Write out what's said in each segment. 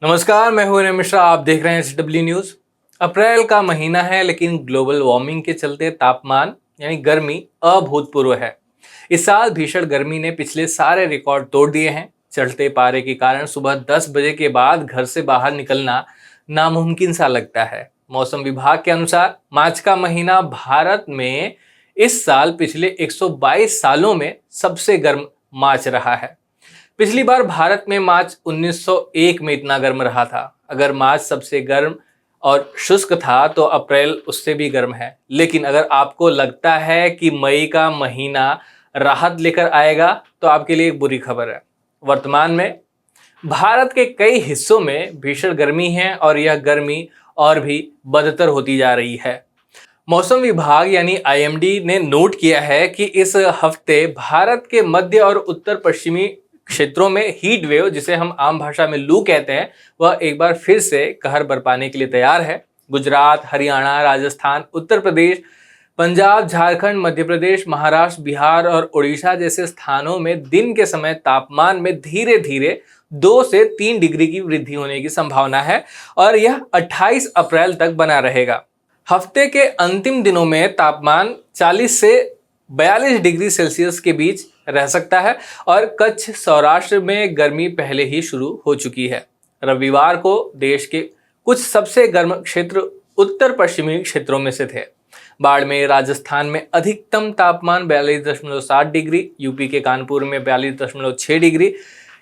नमस्कार, मैं हूं विनय मिश्रा। आप देख रहे हैं SW न्यूज। अप्रैल का महीना है, लेकिन ग्लोबल वार्मिंग के चलते तापमान यानी गर्मी अभूतपूर्व है। इस साल भीषण गर्मी ने पिछले सारे रिकॉर्ड तोड़ दिए हैं। चढ़ते पारे के कारण सुबह 10 बजे के बाद घर से बाहर निकलना नामुमकिन सा लगता है। मौसम विभाग के अनुसार मार्च का महीना भारत में इस साल पिछले 122 सालों में सबसे गर्म मार्च रहा है। पिछली बार भारत में मार्च 1901 में इतना गर्म रहा था। अगर मार्च सबसे गर्म और शुष्क था तो अप्रैल उससे भी गर्म है। लेकिन अगर आपको लगता है कि मई का महीना राहत लेकर आएगा तो आपके लिए एक बुरी खबर है। वर्तमान में भारत के कई हिस्सों में भीषण गर्मी है और यह गर्मी और भी बदतर होती जा रही है। मौसम विभाग यानी IMD ने नोट किया है कि इस हफ्ते भारत के मध्य और उत्तर पश्चिमी क्षेत्रों में हीट वेव, जिसे हम आम भाषा में लू कहते हैं, वह एक बार फिर से कहर बरपाने के लिए तैयार है। गुजरात, हरियाणा, राजस्थान, उत्तर प्रदेश, पंजाब, झारखंड, मध्य प्रदेश, महाराष्ट्र, बिहार और उड़ीसा जैसे स्थानों में दिन के समय तापमान में धीरे धीरे 2 से 3 डिग्री की वृद्धि होने की संभावना है और यह 28 अप्रैल तक बना रहेगा। हफ्ते के अंतिम दिनों में तापमान 40 से 42 डिग्री सेल्सियस के बीच रह सकता है और कच्छ, सौराष्ट्र में गर्मी पहले ही शुरू हो चुकी है। रविवार को देश के कुछ सबसे गर्म क्षेत्र उत्तर पश्चिमी क्षेत्रों में से थे। बाड़मेर, राजस्थान में अधिकतम तापमान 42.7 डिग्री, यूपी के कानपुर में 42.6 डिग्री,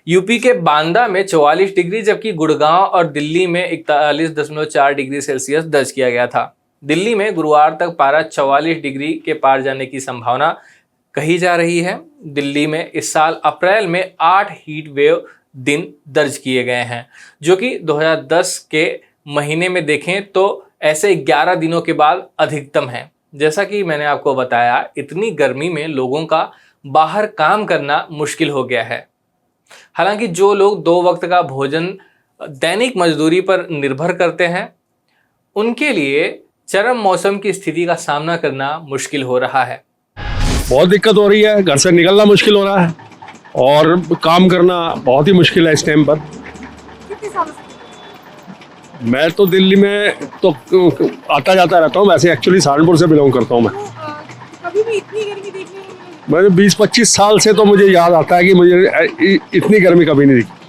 यूपी के बांदा में 44 डिग्री, जबकि गुड़गांव और दिल्ली में 41.4 डिग्री सेल्सियस दर्ज किया गया था। दिल्ली में गुरुवार तक पारा 44 डिग्री के पार जाने की संभावना कही जा रही है। दिल्ली में इस साल अप्रैल में 8 हीट वेव दिन दर्ज किए गए हैं, जो कि 2010 के महीने में देखें तो ऐसे 11 दिनों के बाद अधिकतम है। जैसा कि मैंने आपको बताया, इतनी गर्मी में लोगों का बाहर काम करना मुश्किल हो गया है। हालांकि जो लोग 2 वक्त का भोजन दैनिक मजदूरी पर निर्भर करते हैं, उनके लिए चरम मौसम की स्थिति का सामना करना मुश्किल हो रहा है। बहुत दिक्कत हो रही है, घर से निकलना मुश्किल हो रहा है और काम करना बहुत ही मुश्किल है इस टाइम पर। कितने सालों से? मैं तो दिल्ली में तो आता जाता रहता हूँ। वैसे एक्चुअली सहारनपुर से बिलोंग करता हूँ मैं। कभी भी इतनी गर्मी देखने को नहीं मिली? मैंने 20-25 साल से तो मुझे याद आता है कि मुझे इतनी गर्मी कभी नहीं दिखी।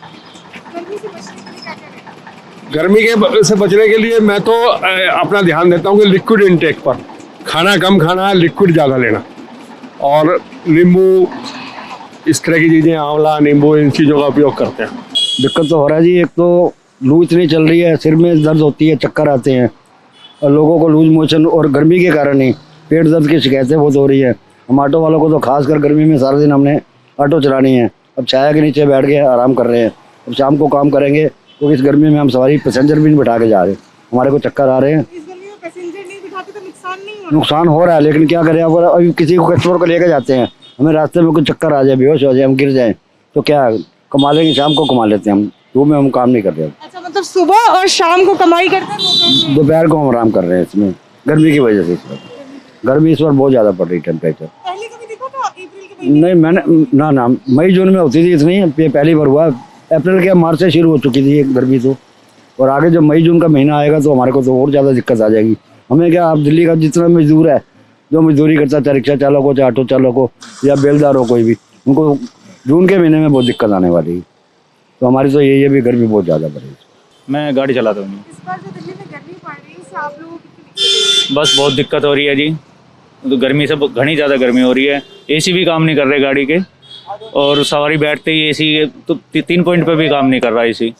गर्मी से बचने के लिए क्या करें? गर्मी से बचने के लिए मैं तो अपना ध्यान देता हूँ कि लिक्विड इनटेक पर, खाना कम खाना, लिक्विड ज़्यादा लेना और नींबू, इस तरह की चीज़ें, आंवला, नींबू, इन चीज़ों का उपयोग करते हैं। दिक्कत तो हो रहा है जी। एक तो लू इतनी चल रही है, सिर में दर्द होती है, चक्कर आते हैं और लोगों को लूज मोशन और गर्मी के कारण ही पेट दर्द की शिकायतें बहुत हो रही है। हम ऑटो वालों को तो खासकर गर्मी में सारा दिन हमने ऑटो चलानी है। अब छाया के नीचे बैठ के आराम कर रहे हैं। अब शाम को काम करेंगे तो इस गर्मी में हम सवारी पैसेंजर भी नहीं बिठा के जा रहे, हमारे को चक्कर आ रहे हैं। इस गर्मी में पैसेंजर नहीं बिठाते तो नुकसान नहीं हो रहा? नुकसान हो रहा है, लेकिन क्या करें। अब अभी किसी को कस्टमर को लेकर जाते हैं, हमें रास्ते में कुछ चक्कर आ जाए, बेहोश हो जाए, हम गिर जाएं तो क्या कमा लेंगे? शाम को कमा लेते हैं हम, धूप में हम काम नहीं करते। अच्छा, मतलब सुबह और शाम को कमाई करते हैं? दोपहर को हम आराम कर रहे हैं इसमें गर्मी की वजह से। इस बार गर्मी इस बार बहुत ज़्यादा पड़ रही, टेम्परेचर। पहले कभी देखा था अप्रैल के महीने? नहीं, मैंने ना मई जून में होती थी इतनी, ये पहली बार हुआ। अप्रैल के मार्च से शुरू हो चुकी थी ये गर्मी तो, और आगे जब मई जून का महीना आएगा तो हमारे को तो और ज़्यादा दिक्कत आ जाएगी। हमें क्या, आप दिल्ली का जितना मजदूर है, जो मजदूरी करता है, चाहे रिक्शा चालक हो, चाहे ऑटो चालक हो या बेलदार हो, कोई भी, उनको जून के महीने में बहुत दिक्कत आने वाली है। तो हमारी तो ये भी गर्मी बहुत ज़्यादा बढ़ेगी। मैं गाड़ी चलाता हूँ। इस बार जो दिल्ली में गर्मी पड़ रही है, इससे आप लोगों को कितनी दिक्कत है? बस बहुत दिक्कत हो रही है जी। तो गर्मी से घनी ज़्यादा गर्मी हो रही है। AC भी काम नहीं कर रहे गाड़ी के, और सवारी बैठते ही AC तो 3 पॉइंट पे भी काम नहीं कर रहा AC।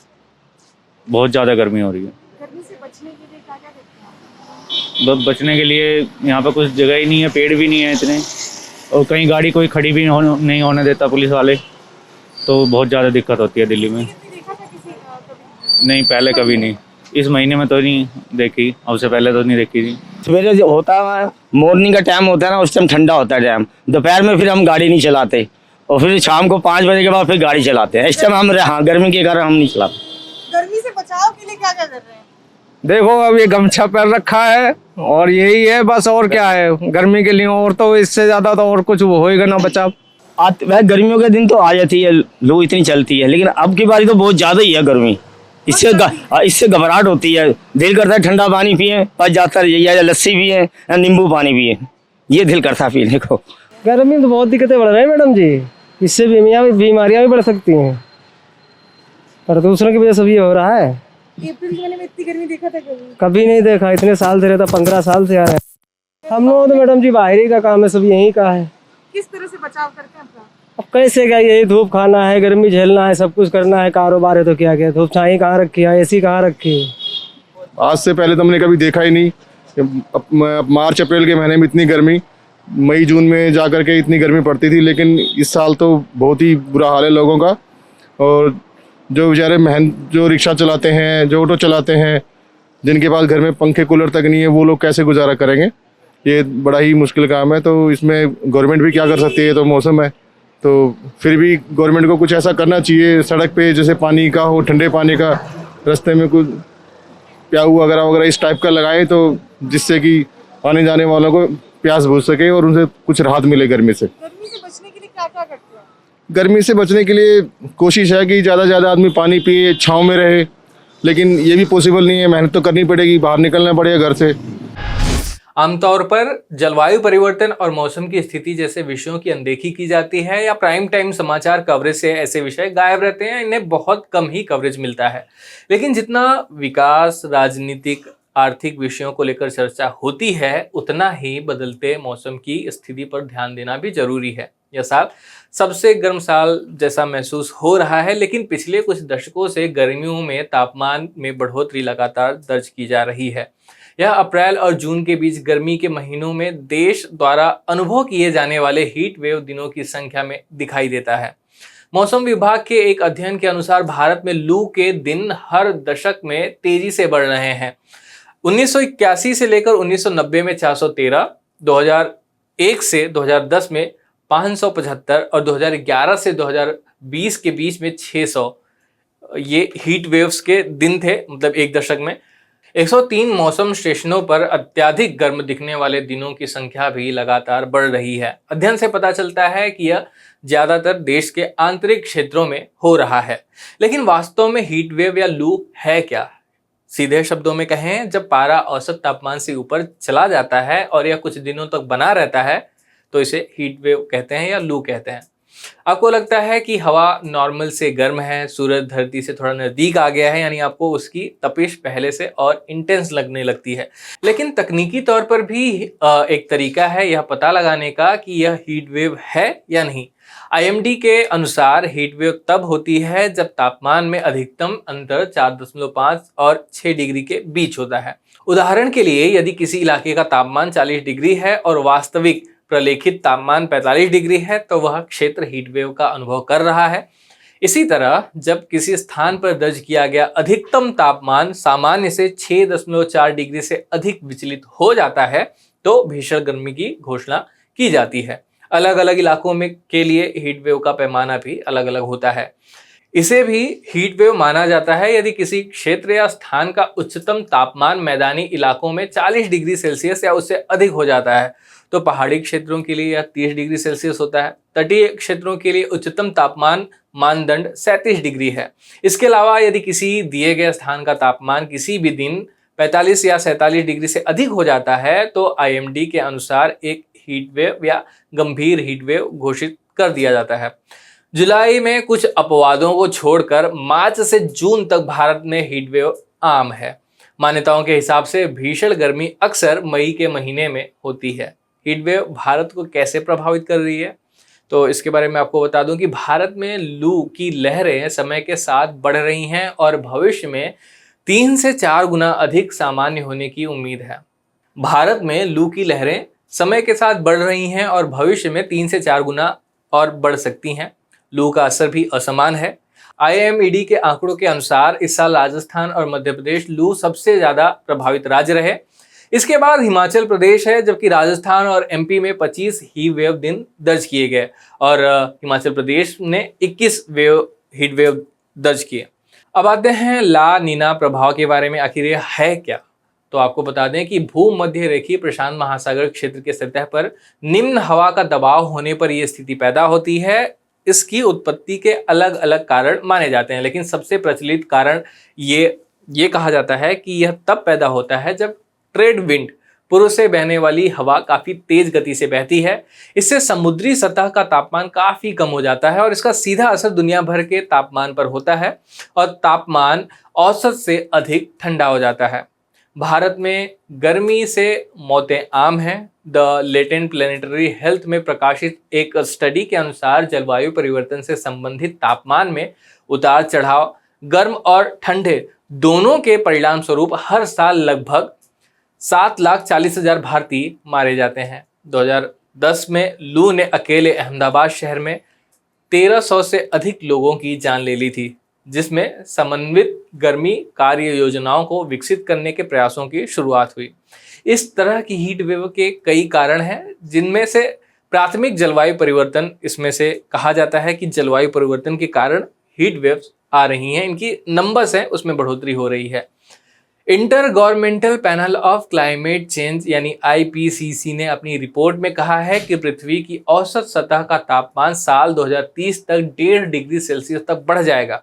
बहुत ज़्यादा गर्मी हो रही है। गर्मी से बचने के लिए क्या क्या करते हैं? बचने के लिए यहाँ पर कुछ जगह ही नहीं है, पेड़ भी नहीं है इतने, और कहीं गाड़ी कोई खड़ी भी नहीं होने देता पुलिस वाले। तो बहुत ज़्यादा दिक्कत होती है दिल्ली में। देखा था किसी कभी? नहीं, पहले कभी नहीं। इस महीने में तो नहीं देखी, उससे पहले तो नहीं देखी थी। सवेरे जो होता है, मॉर्निंग का टाइम होता है ना, उस टाइम ठंडा होता है टाइम। दोपहर में फिर हम गाड़ी नहीं चलाते और फिर शाम को 5 बजे के बाद फिर गाड़ी चलाते हैं। इस टाइम हम गर्मी के कारण हम नहीं चलाते। गर्मी से बचाव के लिए क्या क्या कर रहे हैं? देखो, अब ये गमछा पहन रखा है और यही है बस, और क्या है गर्मी के लिए। और तो इससे ज्यादा तो और कुछ होएगा ना बचाव। वह गर्मियों के दिन तो आ जाती है, लू इतनी चलती है, लेकिन अब की बारी तो बहुत ज़्यादा ही है गर्मी। इससे घबराहट होती है, दिल करता है ठंडा पानी पिए, बस जाता है या लस्सी पिए या नींबू पानी पिए, ये दिल करता है पीने को। गर्मी में तो बहुत दिक्कतें बढ़ रही हैं मैडम जी, इससे बीमारियां भी बढ़ सकती हैं, प्रदूषण की वजह से भी हो रहा है। अप्रैल के महीने में इतनी गर्मी देखा था कभी? कभी नहीं देखा, इतने साल से रहता, 15 साल से आ रहे हैं हम लोग तो मैडम जी, बाहर ही का काम है, सब यहीं का है। किस तरह से बचाव करते हैं अपना? अब कैसे क्या, यही धूप खाना है, गर्मी झेलना है, सब कुछ करना है, कारोबार है तो क्या क्या, धूप छाई कहाँ रखी है, एसी कहाँ रखी है। आज से पहले तो हमने कभी देखा ही नहीं। मार्च अप्रैल के महीने में इतनी गर्मी, मई जून में जाकर के इतनी गर्मी पड़ती थी, लेकिन इस साल तो बहुत ही बुरा हाल है लोगों का। और जो बेचारे जो रिक्शा चलाते हैं, जो ऑटो चलाते हैं, जिनके पास घर में पंखे कूलर तक नहीं है, वो लोग कैसे गुजारा करेंगे? ये बड़ा ही मुश्किल काम है। तो इसमें गवर्नमेंट भी क्या कर सकती है, तो मौसम है, तो फिर भी गवर्नमेंट को कुछ ऐसा करना चाहिए। सड़क पे जैसे पानी का हो, ठंडे पानी का, रास्ते में कुछ प्याऊ वगैरह वगैरह इस टाइप का लगाए, तो जिससे कि आने जाने वालों को प्यास बुझ सके और उनसे कुछ राहत मिले गर्मी से। गर्मी से बचने के लिए क्या क्या करते हैं? गर्मी से बचने के लिए कोशिश है कि ज़्यादा से ज़्यादा आदमी पानी पिए, छाँव में रहे, लेकिन ये भी पॉसिबल नहीं है, मेहनत तो करनी पड़ेगी, बाहर निकलना पड़ेगा घर से। आमतौर पर जलवायु परिवर्तन और मौसम की स्थिति जैसे विषयों की अनदेखी की जाती है या प्राइम टाइम समाचार कवरेज से ऐसे विषय गायब रहते हैं, इन्हें बहुत कम ही कवरेज मिलता है। लेकिन जितना विकास, राजनीतिक, आर्थिक विषयों को लेकर चर्चा होती है, उतना ही बदलते मौसम की स्थिति पर ध्यान देना भी जरूरी है। यह साल सबसे गर्म साल जैसा महसूस हो रहा है, लेकिन पिछले कुछ दशकों से गर्मियों में तापमान में बढ़ोतरी लगातार दर्ज की जा रही है। यह अप्रैल और जून के बीच गर्मी के महीनों में देश द्वारा अनुभव किए जाने वाले हीट वेव दिनों की संख्या में दिखाई देता है। मौसम विभाग के एक अध्ययन के अनुसार भारत में लू के दिन हर दशक में तेजी से बढ़ रहे हैं। 1981 से लेकर 1990 में 413, 2001 से 2010 में 575 और 2011 से 2020 के बीच में 600 ये हीट वेव्स के दिन थे। मतलब एक दशक में 103 मौसम स्टेशनों पर अत्यधिक गर्म दिखने वाले दिनों की संख्या भी लगातार बढ़ रही है। अध्ययन से पता चलता है कि यह ज्यादातर देश के आंतरिक क्षेत्रों में हो रहा है। लेकिन वास्तव में हीट वेव या लू है क्या? सीधे शब्दों में कहें, जब पारा औसत तापमान से ऊपर चला जाता है और यह कुछ दिनों तक बना रहता है, तो इसे हीट वेव कहते हैं या लू कहते हैं। आपको लगता है कि हवा नॉर्मल से गर्म है, सूरज धरती से थोड़ा नजदीक आ गया है, यानी आपको उसकी तपिश पहले से और इंटेंस लगने लगती है। लेकिन तकनीकी तौर पर भी एक तरीका है यह पता लगाने का कि यह हीट वेव है या नहीं। IMD के अनुसार हीट वेव तब होती है जब तापमान में अधिकतम अंतर 4.5 और 6 डिग्री के बीच होता है। उदाहरण के लिए, यदि किसी इलाके का तापमान 40 डिग्री है और वास्तविक प्रलेखित तापमान 45 डिग्री है, तो वह क्षेत्र हीट वेव का अनुभव कर रहा है। इसी तरह जब किसी स्थान पर दर्ज किया गया अधिकतम तापमान सामान्य से 6.4 डिग्री से अधिक विचलित हो जाता है, तो भीषण गर्मी की घोषणा की जाती है। अलग अलग इलाकों में के लिए हीट वेव का पैमाना भी अलग अलग होता है। इसे भी हीट वेव माना जाता है यदि किसी क्षेत्र या स्थान का उच्चतम तापमान मैदानी इलाकों में 40 डिग्री सेल्सियस या उससे अधिक हो जाता है, तो पहाड़ी क्षेत्रों के लिए यह 30 डिग्री सेल्सियस होता है। तटीय क्षेत्रों के लिए उच्चतम तापमान मानदंड 37 डिग्री है। इसके अलावा यदि किसी दिए गए स्थान का तापमान किसी भी दिन 45 या 47 डिग्री से अधिक हो जाता है, तो IMD के अनुसार एक हीट वेव या गंभीर हीट वेव घोषित कर दिया जाता है। जुलाई में कुछ अपवादों को छोड़कर मार्च से जून तक भारत में हीट वेव आम है। मान्यताओं के हिसाब से भीषण गर्मी अक्सर मई के महीने में होती है। हीट वेव भारत को कैसे प्रभावित कर रही है, तो इसके बारे में आपको बता दूं कि भारत में लू की लहरें समय के साथ बढ़ रही हैं और भविष्य में 3 से 4 गुना अधिक सामान्य होने की उम्मीद है। भारत में लू की लहरें समय के साथ बढ़ रही हैं और भविष्य में 3 से 4 गुना और बढ़ सकती हैं। लू का असर भी असमान है। IMD के आंकड़ों के अनुसार इस साल राजस्थान और मध्य प्रदेश लू सबसे ज्यादा प्रभावित राज्य रहे। इसके बाद हिमाचल प्रदेश है, जबकि राजस्थान और MP में 25 हीट वेव दिन दर्ज किए गए और हिमाचल प्रदेश ने 21 हीट वेव दर्ज किए। अब आते हैं ला नीना प्रभाव के बारे में। आखिर यह है क्या? तो आपको बता दें कि भूमध्य रेखीय प्रशांत महासागर क्षेत्र के सतह पर निम्न हवा का दबाव होने पर यह स्थिति पैदा होती है इसकी उत्पत्ति के अलग अलग कारण माने जाते हैं, लेकिन सबसे प्रचलित कारण ये कहा जाता है कि यह तब पैदा होता है जब ट्रेड विंड, पूर्व से बहने वाली हवा काफी तेज गति से बहती है। इससे समुद्री सतह का तापमान काफी कम हो जाता है और इसका सीधा असर दुनिया भर के तापमान पर होता है और तापमान औसत से अधिक ठंडा हो जाता है। भारत में गर्मी से मौतें आम हैं। द लेटेंट प्लेनेटरी हेल्थ में प्रकाशित एक स्टडी के अनुसार जलवायु परिवर्तन से संबंधित तापमान में उतार चढ़ाव, गर्म और ठंडे दोनों के परिणाम स्वरूप हर साल लगभग 7,40,000 भारतीय मारे जाते हैं। 2010 में लू ने अकेले अहमदाबाद शहर में 1300 से अधिक लोगों की जान ले ली थी, जिसमें समन्वित गर्मी कार्य योजनाओं को विकसित करने के प्रयासों की शुरुआत हुई। इस तरह की हीट वेव के कई कारण हैं, जिनमें से प्राथमिक जलवायु परिवर्तन इसमें से कहा जाता है कि जलवायु परिवर्तन के कारण हीट वेव्स आ रही हैं, इनकी नंबर्स हैं उसमें बढ़ोतरी हो रही है। Inter governmental panel of climate change यानी IPCC ने अपनी रिपोर्ट में कहा है कि पृथ्वी की औसत सतह का तापमान साल 2030 तक 1.5 डिग्री सेल्सियस तक बढ़ जाएगा।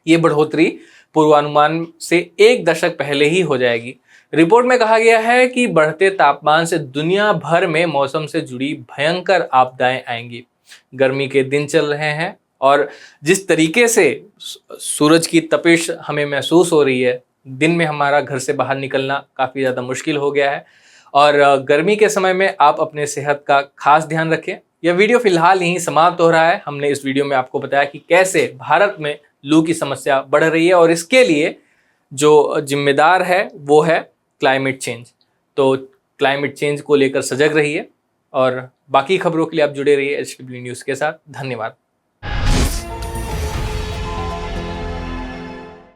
ये बढ़ोतरी पूर्वानुमान से 1 दशक पहले ही हो जाएगी। रिपोर्ट में कहा गया है कि बढ़ते तापमान से दुनिया भर में मौसम से जुड़ी भयंकर आपदाएं आएंगी। गर्मी के दिन चल रहे हैं और जिस तरीके से सूरज की तपिश हमें महसूस हो रही है, दिन में हमारा घर से बाहर निकलना काफ़ी ज़्यादा मुश्किल हो गया है। और गर्मी के समय में आप अपने सेहत का खास ध्यान रखें। यह वीडियो फिलहाल यहीं समाप्त हो रहा है। हमने इस वीडियो में आपको बताया कि कैसे भारत में लू की समस्या बढ़ रही है और इसके लिए जो जिम्मेदार है वो है क्लाइमेट चेंज। तो क्लाइमेट चेंज को लेकर सजग रहिए और बाकी खबरों के लिए आप जुड़े रहिए HW न्यूज़ के साथ। धन्यवाद।